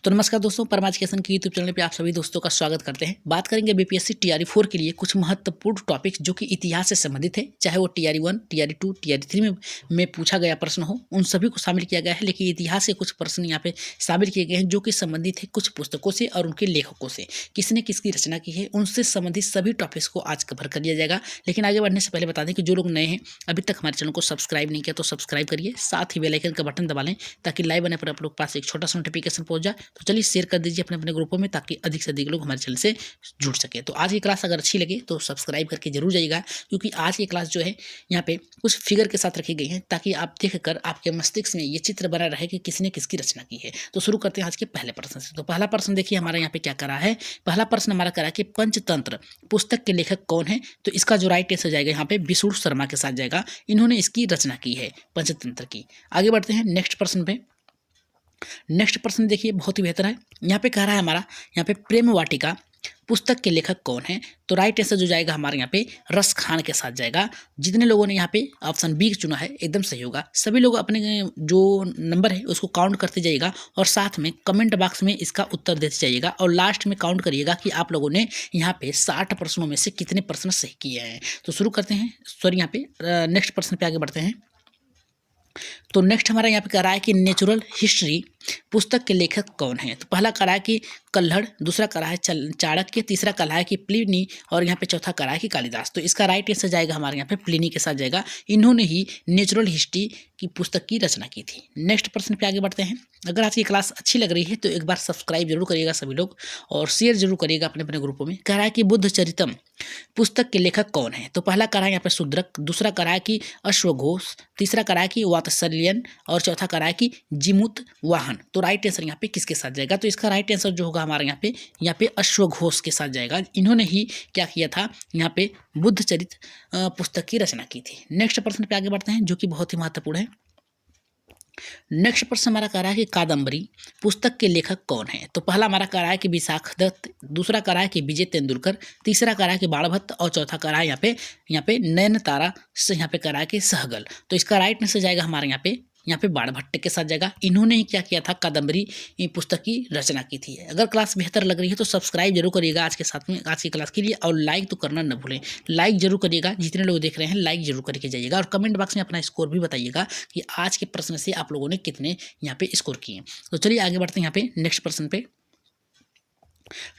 तो नमस्कार दोस्तों, परमा एजुकेशन के यूट्यूब चैनल पे आप सभी दोस्तों का स्वागत करते हैं। बात करेंगे बीपीएससी टीआरई 4 के लिए कुछ महत्वपूर्ण टॉपिक्स जो कि इतिहास से संबंधित है, चाहे वो टीआरई 1, टीआरई 2, टीआरई 3 में पूछा गया प्रश्न हो, उन सभी को शामिल किया गया है। लेकिन इतिहास के कुछ प्रश्न यहाँ पे शामिल किए गए हैं जो कि संबंधित है कुछ पुस्तकों से और उनके लेखकों से, किसने किसकी रचना की है, उनसे संबंधित सभी टॉपिक्स को आज कवर कर लिया जाएगा। लेकिन आगे बढ़ने से पहले बता दें कि जो लोग नए हैं, अभी तक हमारे चैनल को सब्सक्राइब नहीं किया तो सब्सक्राइब करिए, साथ ही बेल आइकन का बटन दबा लें ताकि लाइव आने पर आप लोग पास एक छोटा सा नोटिफिकेशन पहुंच जाए। तो चलिए शेयर कर दीजिए अपने अपने ग्रुपों में ताकि अधिक से अधिक लोग हमारे चैनल से जुड़ सके। तो आज की क्लास अगर अच्छी लगे तो सब्सक्राइब करके जरूर जाइएगा, क्योंकि आज की क्लास जो है यहाँ पे कुछ फिगर के साथ रखी गई है ताकि आप देखकर आपके मस्तिष्क में ये चित्र बना रहे कि किसने किसकी रचना की है। तो शुरू करते हैं आज के पहले प्रश्न से। तो पहला प्रश्न देखिए हमारा यहाँ पे क्या करा है। पहला प्रश्न हमारा करा कि पंचतंत्र पुस्तक के लेखक कौन है। तो इसका जो राइट आंसर जाएगा यहाँ पे विष्णु शर्मा के साथ जाएगा, इन्होंने इसकी रचना की है पंचतंत्र की। आगे बढ़ते हैं नेक्स्ट प्रश्न पे। नेक्स्ट प्रश्न देखिए बहुत ही बेहतर है। यहाँ पे कह रहा है हमारा यहाँ पे प्रेम वाटिका पुस्तक के लेखक कौन है। तो राइट आंसर जो जाएगा हमारे यहाँ पे रस खान के साथ जाएगा। जितने लोगों ने यहाँ पे ऑप्शन बी चुना है एकदम सही होगा। सभी लोग अपने जो नंबर है उसको काउंट करते जाइएगा और साथ में कमेंट बॉक्स में इसका उत्तर देते जाइएगा और लास्ट में काउंट करिएगा कि आप लोगों ने यहाँ पे 60 प्रश्नों में से कितने प्रश्न सही किए हैं। तो शुरू करते हैं, सॉरी यहाँ पे नेक्स्ट प्रश्न पे आगे बढ़ते हैं। तो नेक्स्ट हमारा यहाँ पे कह रहा है कि नेचुरल हिस्ट्री पुस्तक के लेखक कौन है। तो पहला कह रहा है कि कल्हड़, दूसरा कह रहा है चाणक्य, तीसरा कह रहा है कि प्लिनी और यहाँ पे चौथा कह रहा है कि कालिदास। तो इसका राइट आंसर जाएगा हमारे यहाँ पे प्लिनी के साथ जाएगा। इन्होंने ही नेचुरल हिस्ट्री की पुस्तक की रचना की थी। नेक्स्ट प्रश्न पे आगे बढ़ते हैं। अगर आज की क्लास अच्छी लग रही है तो एक बार सब्सक्राइब जरूर करिएगा सभी लोग और शेयर जरूर करिएगा अपने अपने ग्रुपों में। कह रहा है कि बुद्ध चरितम पुस्तक के लेखक कौन है। तो पहला कह रहा है यहाँ पे शूद्रक, दूसरा कह रहा है कि अश्वघोष, तीसरा कह रहा है कि वात्सल्यन और चौथा कह रहा है कि जिमुत वाहन। तो राइट आंसर यहाँ पे किसके साथ जाएगा। तो इसका राइट आंसर जो होगा हमारे यहाँ पे अश्वघोष के साथ जाएगा। इन्होंने ही क्या किया था, यहाँ पे बुद्ध चरित पुस्तक की रचना की थी। नेक्स्ट प्रश्न पे आगे बढ़ते हैं जो कि बहुत ही महत्वपूर्ण है। नेक्स्ट प्रश्न हमारा कह रहा है कि कादम्बरी पुस्तक के लेखक कौन है। तो पहला हमारा कह रहा है कि विशाख दत्त, दूसरा कह रहा है कि विजय तेंदुलकर, तीसरा कह रहा है कि बाणभट्ट और चौथा कह रहा है यहाँ पे नयन तारा से यहाँ पे कह रहा है कि सहगल। तो इसका राइट आंसर जाएगा हमारे यहाँ पे बाणभट्ट के साथ जाएगा। इन्होंने ही क्या किया था, कादम्बरी पुस्तक की रचना की थी। अगर क्लास बेहतर लग रही है तो सब्सक्राइब जरूर करिएगा आज के साथ में, आज की क्लास के लिए, और लाइक तो करना न भूलें। लाइक जरूर करिएगा, जितने लोग देख रहे हैं लाइक जरूर करके जाइएगा और कमेंट बॉक्स में अपना स्कोर भी बताइएगा कि आज के प्रश्न से आप लोगों ने कितने यहाँ पे स्कोर किए। तो चलिए आगे बढ़ते हैं यहाँ पे नेक्स्ट प्रश्न पे।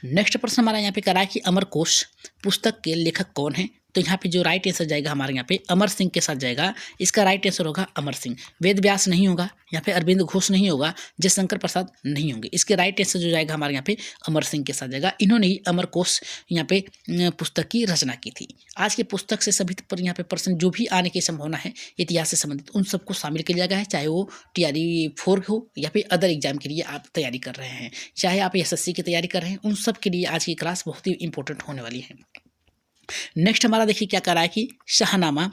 नेक्स्ट प्रश्न हमारा यहाँ पे कह रहा है कि अमरकोश पुस्तक के लेखक कौन है। तो यहाँ पे जो राइट आंसर जाएगा हमारे यहाँ पे अमर सिंह के साथ जाएगा। इसका राइट आंसर होगा अमर सिंह। वेद व्यास नहीं होगा, यहाँ पे अरविंद घोष नहीं होगा, जयशंकर प्रसाद नहीं होंगे। इसके राइट आंसर जो जाएगा हमारे यहाँ पे अमर सिंह के साथ जाएगा। इन्होंने ही अमरकोश यहाँ पे पुस्तक की रचना की थी। आज के पुस्तक से सभी पर यहाँ पे प्रश्न जो भी आने की संभावना है इतिहास से संबंधित, उन सबको शामिल किया गया है, चाहे वो टीआरई 4 हो या फिर अदर एग्जाम के लिए आप तैयारी कर रहे हैं, चाहे आप एसएससी की तैयारी कर रहे हैं, उन सब के लिए आज की क्लास बहुत ही इंपॉर्टेंट होने वाली है। नेक्स्ट हमारा देखिए क्या कह रहा है कि शाहनामा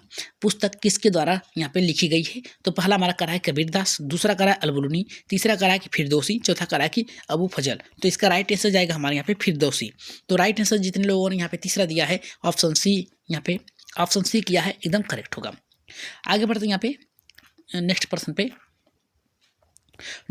पुस्तक किसके द्वारा यहाँ पे लिखी गई है। तो पहला हमारा कह रहा है कबीरदास, दूसरा कह रहा है अलबुलूनी, तीसरा कह रहा है कि फिरदौसी, चौथा कह रहा है कि अबू फजल। तो इसका राइट आंसर जाएगा हमारे यहाँ पे फिरदौसी। तो राइट आंसर जितने लोगों ने यहाँ पे तीसरा दिया है ऑप्शन सी, यहाँ पे ऑप्शन सी किया है, एकदम करेक्ट होगा। आगे बढ़ते हैं यहाँ पे नेक्स्ट प्रश्न पे।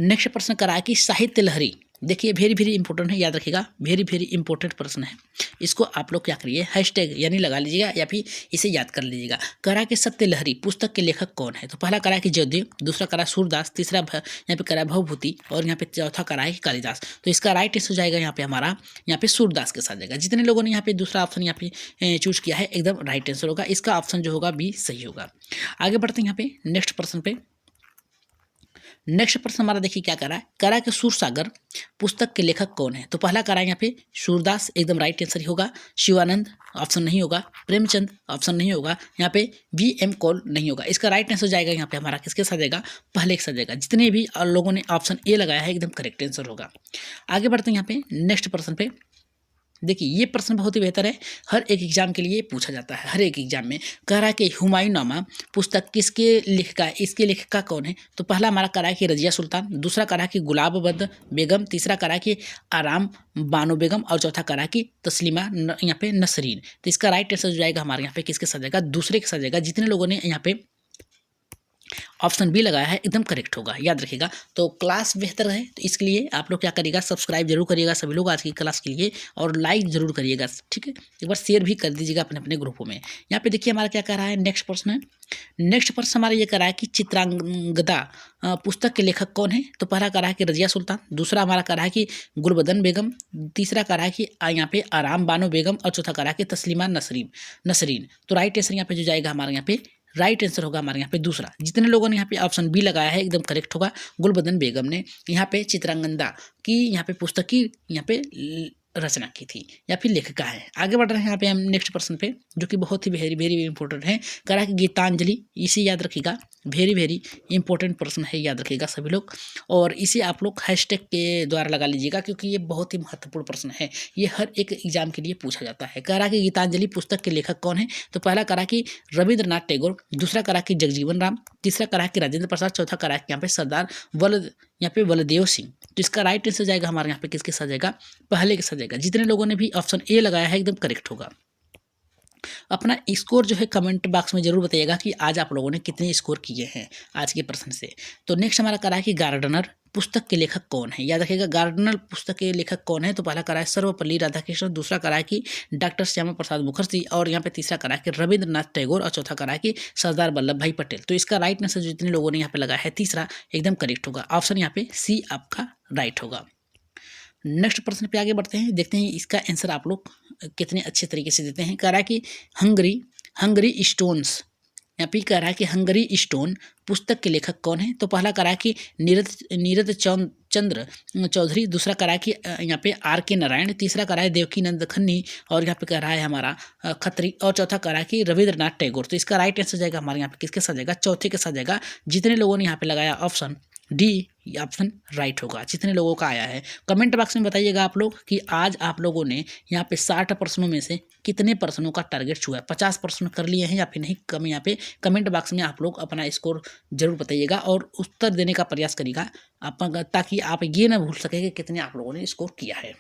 नेक्स्ट प्रश्न कह रहा है कि साहित्य लहरी, देखिए वेरी वेरी इंपॉर्टेंट है, याद रखिएगा, वेरी वेरी इंपॉर्टेंट प्रश्न है। इसको आप लोग क्या करिए, हैशटैग यानी लगा लीजिएगा या फिर इसे याद कर लीजिएगा। कह रहा है कि सत्य लहरी पुस्तक के लेखक कौन है। तो पहला कह रहा है कि जयदेव, दूसरा कह रहा है सूरदास, तीसरा यहाँ पे कह रहा है भवभूति और यहाँ पे चौथा कह रहा है कि कालिदास। तो इसका राइट आंसर जाएगा यहाँ पे हमारा यहाँ पे सूरदास के साथ जाएगा। जितने लोगों ने यहाँ पे दूसरा ऑप्शन यहाँ पे चूज किया है एकदम राइट आंसर होगा। इसका ऑप्शन जो होगा बी सही होगा। आगे बढ़ते हैं यहाँ पे नेक्स्ट प्रश्न पे। नेक्स्ट प्रश्न हमारा देखिए क्या करा है। करा कि सूरसागर पुस्तक के लेखक कौन है। तो पहला करा है यहाँ पे सूरदास, एकदम राइट आंसर ही होगा। शिवानंद ऑप्शन नहीं होगा, प्रेमचंद ऑप्शन नहीं होगा, यहाँ पे वी.एम. कौल नहीं होगा। इसका राइट आंसर जाएगा यहाँ पे हमारा किसके साथ जाएगा, पहले के साथ जाएगा। जितने भी लोगों ने ऑप्शन ए लगाया है एकदम करेक्ट आंसर होगा। आगे बढ़ते हैं यहाँ पे नेक्स्ट प्रश्न पे। देखिए ये प्रश्न बहुत ही बेहतर है, हर एक एग्जाम के लिए पूछा जाता है, हर एक एग्जाम में। कह रहा है कि हुमायूंनामा पुस्तक किसके लेखिका है, इसके लेखिका कौन है। तो पहला हमारा कह रहा है कि रजिया सुल्तान, दूसरा कह रहा है कि गुलाबबंद बेगम, तीसरा कह रहा है कि आराम बानो बेगम और चौथा कह रहा है कि तस्लीमा यहाँ पे नसरीन। तो इसका राइट आंसर जो जाएगा हमारे यहाँ पे किसके साथ जाएगा, दूसरे के साथ जाएगा। जितने लोगों ने यहाँ पे ऑप्शन बी लगाया है एकदम करेक्ट होगा, याद रखिएगा। तो क्लास बेहतर है तो इसके लिए आप लोग क्या करिएगा, सब्सक्राइब जरूर करिएगा सभी लोग आज की क्लास के लिए, और लाइक जरूर करिएगा, ठीक है। एक बार शेयर भी कर दीजिएगा अपने अपने ग्रुपों में। यहाँ पे देखिए हमारा क्या कह रहा है, नेक्स्ट प्रश्न है। नेक्स्ट प्रश्न हमारा ये कह रहा है कि चित्रांगदा पुस्तक के लेखक कौन है। तो पहला कह रहा है कि रजिया सुल्तान, दूसरा हमारा कह रहा है कि गुलबदन बेगम, तीसरा कह रहा है कि यहाँ पे आराम बानो बेगम, और चौथा कह रहा है कि तस्लीमा नसरीन। तो राइट आंसर यहाँ पे जो जाएगा हमारे यहाँ पे, राइट आंसर होगा हमारे यहाँ पे दूसरा। जितने लोगों ने यहाँ पे ऑप्शन बी लगाया है एकदम करेक्ट होगा। गुलबदन बेगम ने यहाँ पे चित्रांगदा की यहाँ पे पुस्तक की यहाँ पे रचना की थी या फिर लेखिका है। आगे बढ़ रहे हैं यहाँ पे हम नेक्स्ट पर्सन पे, जो कि बहुत ही वेरी वेरी इंपॉर्टेंट है। कह रहा है कि गीतांजलि, इसे याद रखिएगा, वेरी वेरी इंपॉर्टेंट पर्सन है, याद रखिएगा सभी लोग। और इसे आप लोग हैशटैग के द्वारा लगा लीजिएगा क्योंकि ये बहुत ही महत्वपूर्ण प्रश्न है, ये हर एक एग्जाम के लिए पूछा जाता है। कह रहा है कि गीतांजलि पुस्तक के लेखक कौन है। तो पहला कह रहा कि रविंद्रनाथ टैगोर, दूसरा कह रहा कि जगजीवन राम, तीसरा कह रहा कि राजेंद्र प्रसाद, चौथा कह रहा है यहाँ पे सरदार यहाँ पे बलदेव सिंह। तो इसका राइट आंसर जाएगा हमारे यहाँ पे किसके साथ जाएगा, पहले के साथ जाएगा। जितने लोगों ने भी ऑप्शन ए लगाया है एकदम करेक्ट होगा। अपना स्कोर जो है कमेंट बॉक्स में जरूर बताइएगा कि आज आप लोगों ने कितने स्कोर किए हैं आज के प्रश्न से। तो नेक्स्ट हमारा कह रहा है कि गार्डनर पुस्तक के लेखक कौन है। याद रखिएगा गार्डनर पुस्तक के लेखक कौन है। तो पहला कह रहा है सर्वपल्ली राधाकृष्णन, दूसरा कह रहा है कि डॉक्टर श्यामा प्रसाद मुखर्जी, और यहाँ पे तीसरा कह रहा है कि रविंद्रनाथ टैगोर, और चौथा कह रहा है कि सरदार वल्लभ भाई पटेल। तो इसका राइट आंसर जितने लोगों ने यहाँ पे लगाया है तीसरा एकदम करेक्ट होगा। ऑप्शन यहाँ पे सी आपका राइट होगा। नेक्स्ट प्रश्न पे आगे बढ़ते हैं, देखते हैं इसका आंसर आप लोग कितने अच्छे तरीके से देते हैं। कह रहा है कि हंगरी स्टोन्स, यहाँ पे कह रहा है कि हंगरी स्टोन पुस्तक के लेखक कौन है। तो पहला कह रहा है कि नीरज चंद्र चौधरी, दूसरा कह रहा है कि यहाँ पे आर के नारायण, तीसरा कह रहा है देवकीनंद खन्नी, और यहाँ पे कह रहा है हमारा खत्री, और चौथा कह रहा है कि रविंद्रनाथ टैगोर। तो इसका राइट आंसर जाएगा हमारे यहाँ पे किसके साथ जाएगा, चौथे के साथ जाएगा। जितने लोगों ने यहाँ पे लगाया ऑप्शन डी, ऑप्शन राइट होगा। जितने लोगों का आया है कमेंट बॉक्स में बताइएगा आप लोग कि आज आप लोगों ने यहाँ पे 60 प्रश्नों में से कितने प्रश्नों का टारगेट छुआ है, 50 प्रश्न कर लिए हैं या फिर नहीं। कम यहाँ पे कमेंट बॉक्स में आप लोग अपना स्कोर जरूर बताइएगा और उत्तर देने का प्रयास करिएगा आप, ताकि आप ये ना भूल सके कि कितने आप लोगों ने स्कोर किया है।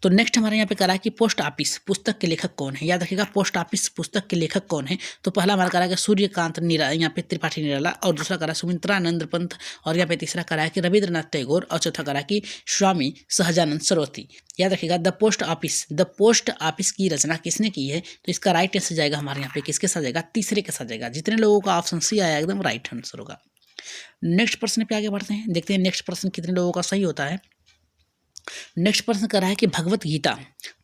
तो नेक्स्ट हमारे यहाँ पे कह रहा है कि पोस्ट ऑफिस पुस्तक के लेखक कौन है। याद रखिएगा पोस्ट ऑफिस पुस्तक के लेखक कौन है। तो पहला हमारा कह रहा है कि सूर्यकांत यहाँ पे त्रिपाठी निराला, और दूसरा कह रहा है सुमित्रानंद पंत, और यहाँ पे तीसरा कह रहा है कि रविंद्रनाथ टैगोर, और चौथा कह रहा है कि स्वामी सहजानंद सरस्वती। याद रखिएगा द पोस्ट ऑफिस की रचना किसने की है। तो इसका राइट आंसर जाएगा हमारे यहाँ पे किसके साथ जाएगा, तीसरे के साथ जाएगा। जितने लोगों का ऑप्शन सी आया एकदम राइट आंसर होगा। नेक्स्ट प्रश्न पे आगे बढ़ते हैं, देखते हैं नेक्स्ट प्रश्न कितने लोगों का सही होता है। नेक्स्ट प्रश्न कर रहा है कि भगवत गीता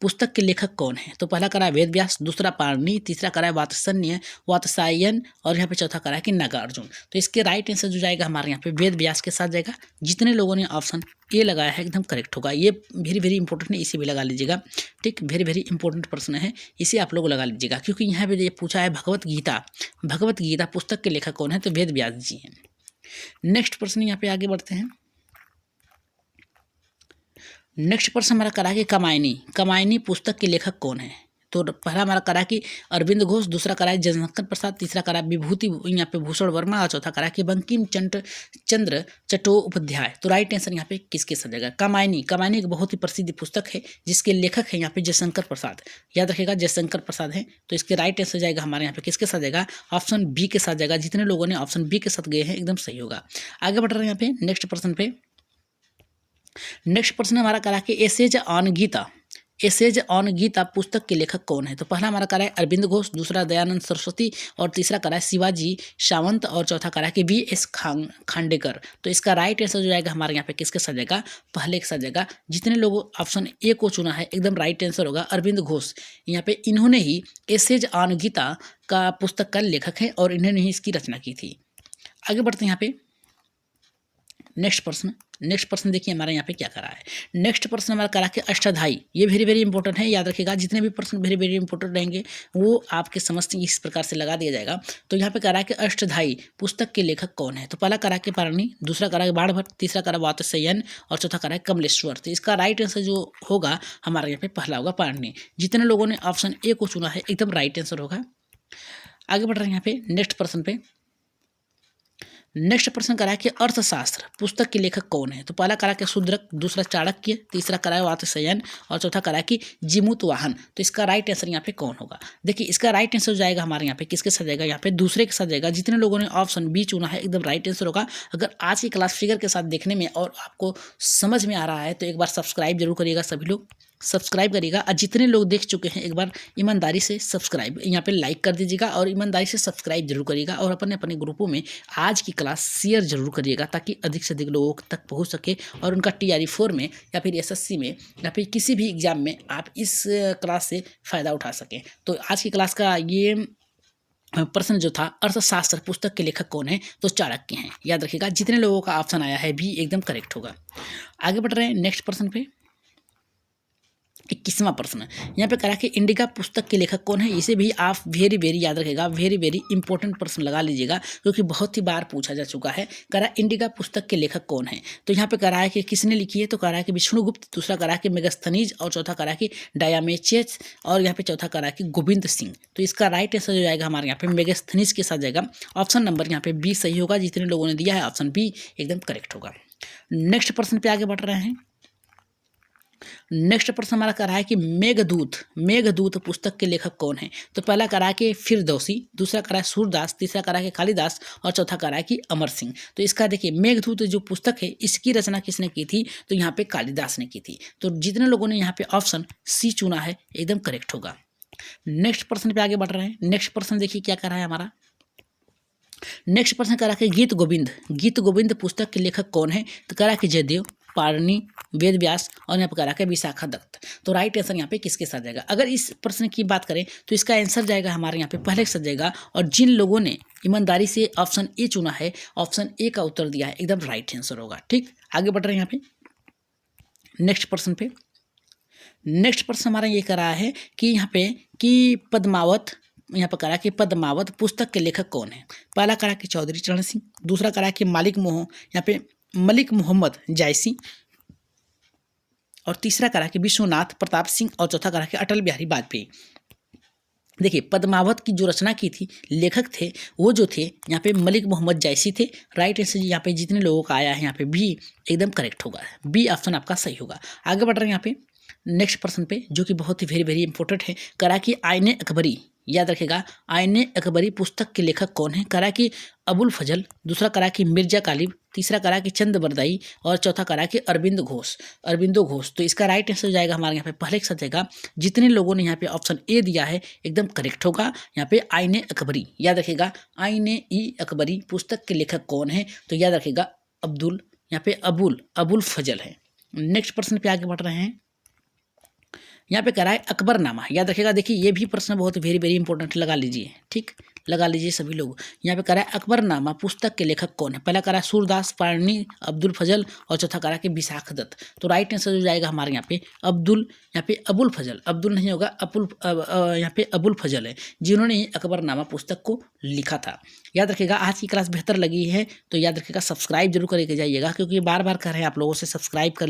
पुस्तक के लेखक कौन है। तो पहला करा है वेद व्यास, दूसरा पाणिनि, तीसरा करा है वात्स्यायन, और यहाँ पे चौथा करा है कि नागार्जुन। तो इसके राइट आंसर जो जाएगा हमारे यहाँ पे वेद व्यास के साथ जाएगा। जितने लोगों ने ऑप्शन ए लगाया है एकदम करेक्ट होगा। ये वेरी वेरी इंपॉर्टेंट है, इसे भी लगा लीजिएगा, ठीक, वेरी वेरी इंपॉर्टेंट प्रश्न है, इसे आप लोग लगा लीजिएगा क्योंकि यहाँ पे ये पूछा है भगवत गीता पुस्तक के लेखक कौन है, तो वेद व्यास जी हैं। नेक्स्ट प्रश्न यहाँ पे आगे बढ़ते हैं। नेक्स्ट प्रश्न हमारा करा कि कमायनी पुस्तक के लेखक कौन है। तो पहला हमारा करा कि अरविंद घोष, दूसरा करा जयशंकर प्रसाद, तीसरा करा विभूति यहाँ पे भूषण वर्मा, और चौथा करा कि बंकिम चंद्र चट्टोपाध्याय। तो राइट आंसर यहाँ पे किसके साथ जाएगा, कमायनी एक बहुत ही प्रसिद्ध पुस्तक है जिसके लेखक है यहाँ पे जयशंकर प्रसाद। याद रखिएगा जयशंकर प्रसाद है। तो इसके राइट आंसर जाएगा हमारे यहाँ पे किसके साथ जाएगा, ऑप्शन बी के साथ जाएगा। जितने लोगों ने ऑप्शन बी के साथ गए हैं एकदम सही होगा। आगे बढ़ रहे हैं यहाँ पे नेक्स्ट प्रश्न पे। नेक्स्ट प्रश्न हमारा करा कि एसेज ऑन गीता पुस्तक के लेखक कौन है। तो पहला हमारा करा है अरविंद घोष, दूसरा दयानंद सरस्वती, और तीसरा करा है शिवाजी सावंत, और चौथा करा है कि वी.एस. खांडेकर। तो इसका राइट आंसर जो जाएगा हमारे यहाँ पे किसके साथ जाएगा, पहले के साथ जाएगा। जितने लोग ऑप्शन ए को चुना है एकदम राइट आंसर होगा अरविंद घोष। यहाँ पे इन्होंने ही एसेज ऑन गीता का पुस्तक का लेखक है और इन्होंने ही इसकी रचना की थी। आगे बढ़ते हैं यहाँ पे नेक्स्ट प्रश्न देखिए हमारे यहाँ पे क्या करा है। नेक्स्ट प्रश्न हमारा करा कि अष्टाध्यायी, ये वेरी वेरी इंपॉर्टेंट है, याद रखिएगा। जितने भी प्रश्न वेरी वेरी इंपॉर्टेंट रहेंगे वो आपके समझ इस प्रकार से लगा दिया जाएगा। तो यहाँ पे करा कि अष्टाध्यायी पुस्तक के लेखक कौन है। तो पहला करा के पाणिनि, दूसरा करा के बाणभट्ट, तीसरा करा वात्स्यायन, और चौथा करा कमलेश्वर। तो इसका राइट आंसर जो होगा हमारे यहाँ पे पहला होगा पाणिनि। जितने लोगों ने ऑप्शन ए को चुना है एकदम राइट आंसर होगा। आगे बढ़ रहे हैं यहाँ पे नेक्स्ट प्रश्न पे। नेक्स्ट प्रश्न करा है कि अर्थशास्त्र पुस्तक के लेखक कौन है? तो पहला करा कि शूद्रक, दूसरा चाणक्य, तीसरा करा है वात्स्यायन और चौथा करा है कि जिमूतवाहन। तो इसका राइट आंसर यहाँ पे कौन होगा? देखिए इसका राइट आंसर जाएगा हमारे यहाँ पे किसके साथ जाएगा? यहाँ पे दूसरे के साथ जाएगा। जितने लोगों ने ऑप्शन बी चुना है एकदम राइट आंसर होगा। अगर आज की क्लास फिगर के साथ देखने में और आपको समझ में आ रहा है तो एक बार सब्सक्राइब जरूर करिएगा, सभी लोग सब्सक्राइब करिएगा। और जितने लोग देख चुके हैं एक बार ईमानदारी से सब्सक्राइब यहाँ पे लाइक कर दीजिएगा और ईमानदारी से सब्सक्राइब जरूर करिएगा और अपने अपने ग्रुपों में आज की क्लास शेयर जरूर करिएगा ताकि अधिक से अधिक लोगों तक पहुंच सके और उनका TRE 4 में या फिर SSC में या फिर किसी भी एग्जाम में आप इस क्लास से फ़ायदा उठा सकें। तो आज की क्लास का ये प्रश्न जो था, अर्थशास्त्र पुस्तक के लेखक कौन है? तो चाणक्य हैं। याद रखिएगा जितने लोगों का ऑप्शन आया है भी एकदम करेक्ट होगा। आगे बढ़ रहे हैं नेक्स्ट प्रश्न पे। 21वां प्रश्न यहाँ पे करा कि इंडिका पुस्तक के लेखक कौन है? इसे भी आप वेरी वेरी याद रखेगा, वेरी वेरी इंपॉर्टेंट प्रश्न लगा लीजिएगा क्योंकि बहुत ही बार पूछा जा चुका है। करा इंडिका पुस्तक के लेखक कौन है? तो यहाँ पे करा है कि किसने लिखी है? तो करा है कि विष्णुगुप्त, दूसरा करा है कि मेगास्थनीज और चौथा करा है कि डायमेचियस और यहाँ पे चौथा करा है कि गोविंद सिंह। तो इसका राइट आंसर जो जाएगा हमारे यहाँ पे मेगास्थनीज के साथ जाएगा। ऑप्शन नंबर यहाँ पे बी सही होगा। जितने लोगों ने दिया है ऑप्शन बी एकदम करेक्ट होगा। नेक्स्ट प्रश्न पे आगे बढ़ रहे हैं। नेक्स्ट प्रश्न हमारा करा है कि मेघदूत पुस्तक के लेखक कौन है? तो पहला करा है कि फिरदौसी, दूसरा करा है सूरदास, तीसरा करा है कि कालिदास और चौथा करा है कि अमर सिंह। तो इसका देखिए मेघदूत जो पुस्तक है इसकी रचना किसने की थी? तो यहाँ पे कालिदास ने की थी। तो जितने लोगों ने यहाँ पे ऑप्शन सी चुना है एकदम करेक्ट होगा। नेक्स्ट प्रश्न पे आगे बढ़ रहे हैं। नेक्स्ट प्रश्न देखिए क्या करा है हमारा। नेक्स्ट प्रश्न करा कि गीत गोविंद पुस्तक के लेखक कौन है? तो करा कि जयदेव, पाणिनि, वेद व्यास और यहाँ पर करा के विशाखा दत्त। तो राइट आंसर यहाँ पे किसके साथ जाएगा? अगर इस प्रश्न की बात करें तो इसका आंसर जाएगा हमारे यहाँ पे पहले के साथ जाएगा। और जिन लोगों ने ईमानदारी से ऑप्शन ए चुना है, ऑप्शन ए का उत्तर दिया है एकदम राइट आंसर होगा। ठीक, आगे बढ़ रहे हैं यहाँ पे नेक्स्ट प्रश्न पे। नेक्स्ट प्रश्न हमारा ये करा है कि यहाँ पे कि यहाँ पर करा कि पद्मावत पुस्तक के लेखक कौन है? पहला करा कि चौधरी चरण सिंह, दूसरा करा कि मलिक मोहम्मद जायसी और तीसरा करा कि विश्वनाथ प्रताप सिंह और चौथा करा कि अटल बिहारी वाजपेयी। देखिए पद्मावत की जो रचना की थी, लेखक थे वो जो थे यहाँ पे मलिक मोहम्मद जायसी थे। राइट आंसर यहाँ पे जितने लोगों का आया है यहाँ पे बी एकदम करेक्ट होगा। बी ऑप्शन आपका सही होगा। आगे बढ़ रहे हैं यहाँ पे नेक्स्ट प्रश्न पे जो कि बहुत ही वेरी वेरी इंपॉर्टेंट है। करा कि आईने अकबरी, याद रखेगा आईने अकबरी पुस्तक के लेखक कौन है? करा कि अबुल फजल, दूसरा करा कि मिर्जा गालिब, तीसरा करा कि चंद बरदाई और चौथा करा कि अरविंदो घोष। तो इसका राइट आंसर जाएगा हमारे यहाँ पे पहले के साथ जाएगा। जितने लोगों ने यहाँ पे ऑप्शन ए दिया है एकदम करेक्ट होगा। यहाँ पे आईने अकबरी, याद रखेगा आईने अकबरी पुस्तक के लेखक कौन है? तो याद रखेगा यहाँ पे अबुल फजल है। नेक्स्ट प्रश्न पे आगे बढ़ रहे हैं। यहाँ पे करा है अकबरनामा, याद रखेगा। देखिए ये भी प्रश्न बहुत वेरी वेरी इंपॉर्टेंट लगा लीजिए, ठीक लगा लीजिए सभी लोग। यहाँ पे करा है अकबरनामा पुस्तक के लेखक कौन है? पहला करा है सूरदास, पाणिनि, अब्दुल फजल और चौथा करा कि विशाखा दत्त। तो राइट आंसर जो जाएगा हमारे यहाँ पे यहाँ पे अबुल फजल, अब्दुल नहीं होगा, यहाँ पे अबुल फजल है जिन्होंने अकबरनामा पुस्तक को लिखा था। याद रखिएगा आज की क्लास बेहतर लगी है तो याद रखिएगा सब्सक्राइब जरूर करके जाइएगा क्योंकि बार बार कह रहे हैं आप लोगों से सब्सक्राइब कर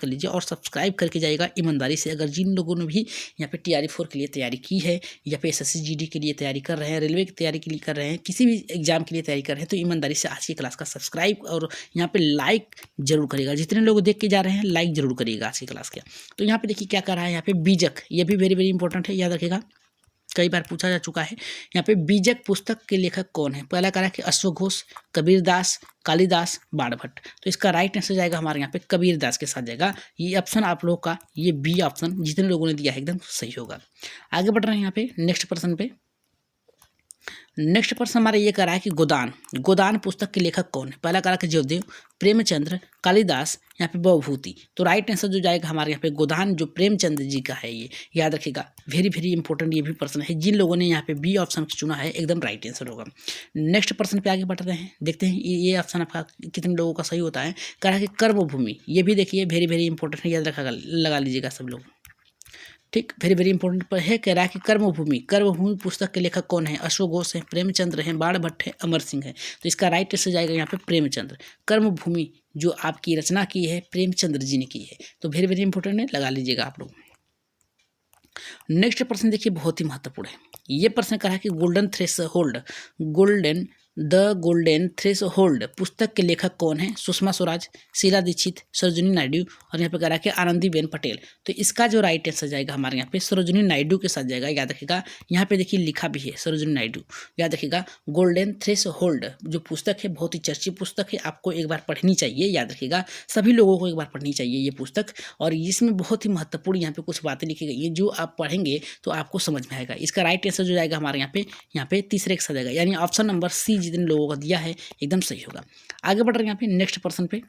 लीजिए और सब्सक्राइब करके जाइएगा ईमानदारी से। अगर जिन लोगों ने भी यहाँ पे TRE 4 के लिए तैयारी की है या पे SSC GD के लिए तैयारी कर रहे हैं, रेलवे की तैयारी के लिए कर रहे हैं, किसी भी एग्जाम के लिए तैयारी कर रहे हैं तो ईमानदारी से आज की क्लास का सब्सक्राइब और यहाँ पे लाइक जरूर करिएगा। जितने लोग देख के जा रहे हैं लाइक जरूर करिएगा आज की क्लास के। तो यहाँ पे देखिए क्या कर रहा है यहाँ पे बीजक, ये भी वेरी वेरी इंपॉर्टेंट है, याद रखेगा कई बार पूछा जा चुका है। यहाँ पे बीजक पुस्तक के लेखक कौन है? पहला करा कि अश्व घोष, कबीरदास, कालिदास, बाणभट्ट। तो इसका राइट आंसर जाएगा हमारे यहाँ पे कबीरदास के साथ जाएगा। ये ऑप्शन आप लोग का ये बी ऑप्शन जितने लोगों ने दिया है एकदम सही होगा। आगे बढ़ रहे हैं यहाँ पे नेक्स्ट प्रश्न पे। नेक्स्ट प्रश्न हमारा ये करा है कि गोदान पुस्तक के लेखक कौन है? पहला करा कि जयदेव, प्रेमचंद्र, कालिदास, यहाँ पे भवभूति। तो राइट आंसर जो जाएगा हमारे यहाँ पे गोदान जो प्रेमचंद्र जी का है, ये याद रखिएगा वेरी वेरी इंपॉर्टेंट ये भी प्रश्न है। जिन लोगों ने यहाँ पे बी ऑप्शन चुना है एकदम राइट आंसर होगा। नेक्स्ट प्रश्न पे आगे बढ़ रहे हैं, देखते हैं ये ऑप्शन आपका कितने लोगों का सही होता है। करा कि कर्मभूमि, ये भी देखिए वेरी वेरी इंपॉर्टेंट है, याद रखा लगा लीजिएगा सब लोग, ठीक वेरी वेरी इंपॉर्टेंट पर है। कह रहा है कि कर्मभूमि पुस्तक के लेखक कौन है? अशोक घोष है, प्रेमचंद्र हैं, बाणभट्ट है, अमर सिंह है। तो इसका राइट आंसर जाएगा यहाँ पे प्रेमचंद्र। कर्मभूमि जो आपकी रचना की है प्रेमचंद्र जी ने की है। तो वेरी वेरी इंपॉर्टेंट है, लगा लीजिएगा आप लोग। नेक्स्ट प्रश्न देखिए बहुत ही महत्वपूर्ण है। ये प्रश्न कहा है कि गोल्डन द गोल्डन थ्रेशोल्ड पुस्तक के लेखक कौन है? सुषमा स्वराज, शीला दीक्षित, सरोजिनी नायडू और यहाँ पे कह रहा है कि आनंदीबेन पटेल। तो इसका जो राइट आंसर जाएगा हमारे यहाँ पे सरोजिनी नायडू के साथ जाएगा। याद रखिएगा, यहाँ पे देखिए लिखा भी है सरोजिनी नायडू। याद रखिएगा, गोल्डन थ्रेशोल्ड जो पुस्तक है बहुत ही चर्चित पुस्तक है, आपको एक बार पढ़नी चाहिए। याद रखिएगा, सभी लोगों को एक बार पढ़नी चाहिए ये पुस्तक। और इसमें बहुत ही महत्वपूर्ण यहाँ पे कुछ बातें लिखी गई है जो आप पढ़ेंगे तो आपको समझ में आएगा। इसका राइट आंसर जो जाएगा हमारे यहाँ पे तीसरे के साथ जाएगा, यानी ऑप्शन नंबर सी जितने लोगों को दिया है एकदम सही होगा। आगे बढ़ रहे हैं यहाँ पे नेक्स्ट पर्सन पे,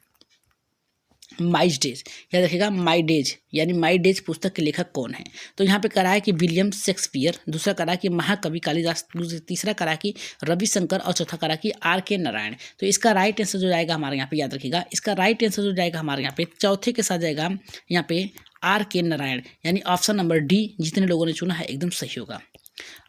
माई डेज। याद रखिएगा, माई डेज यानी माई डेज पुस्तक के लेखक कौन है? तो यहाँ पे करा है कि विलियम शेक्सपियर, दूसरा करा कि महाकवि कालिदास, तीसरा करा कि रविशंकर और चौथा करा कि R.K. नारायण। तो इसका राइट आंसर जो जाएगा हमारे यहाँ पे, याद रखिएगा, इसका राइट आंसर जो जाएगा हमारे यहाँ पे चौथे के साथ जाएगा यहाँ पे R.K. नारायण, यानी ऑप्शन नंबर डी जितने लोगों ने चुना है एकदम सही होगा।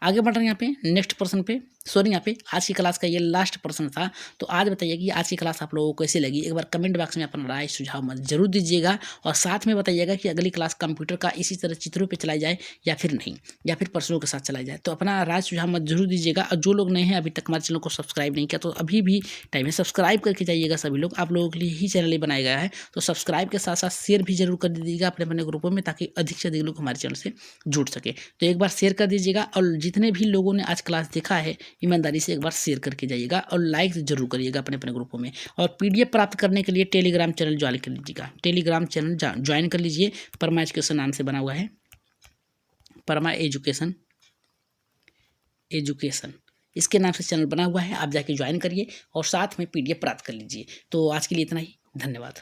आगे बढ़ रहे हैं यहाँ पे नेक्स्ट पर्सन पे, सॉरी यहाँ पे आज की क्लास का ये लास्ट पर्सन था। तो आज बताइए कि आज की क्लास आप लोगों को कैसी लगी, एक बार कमेंट बॉक्स में अपना राय सुझाव मत जरूर दीजिएगा। और साथ में बताइएगा कि अगली क्लास कंप्यूटर का इसी तरह चित्रों पे चलाई जाए या फिर नहीं, या फिर प्रश्नों के साथ चलाई जाए। तो अपना राय सुझाव मत जरूर दीजिएगा। और जो लोग नए हैं अभी तक हमारे चैनल को सब्सक्राइब नहीं किया तो अभी भी टाइम है, सब्सक्राइब करके जाइएगा। सभी लोग आप लोगों के लिए ही चैनल बनाया गया है, तो सब्सक्राइब के साथ साथ शेयर भी जरूर कर दीजिएगा अपने अपने ग्रुपों में, ताकि अधिक से अधिक लोग हमारे चैनल से जुड़ सके। तो एक बार शेयर कर दीजिएगा। और जितने भी लोगों ने आज क्लास देखा है ईमानदारी से एक बार शेयर करके जाइएगा और लाइक जरूर करिएगा अपने अपने ग्रुपों में। और PDF प्राप्त करने के लिए टेलीग्राम चैनल ज्वाइन कर लीजिएगा, टेलीग्राम चैनल ज्वाइन कर लीजिए। परमा एजुकेशन नाम से बना हुआ है, परमा एजुकेशन इसके नाम से चैनल बना हुआ है, आप जाके ज्वाइन करिए और साथ में PDF प्राप्त कर लीजिए। तो आज के लिए इतना ही, धन्यवाद।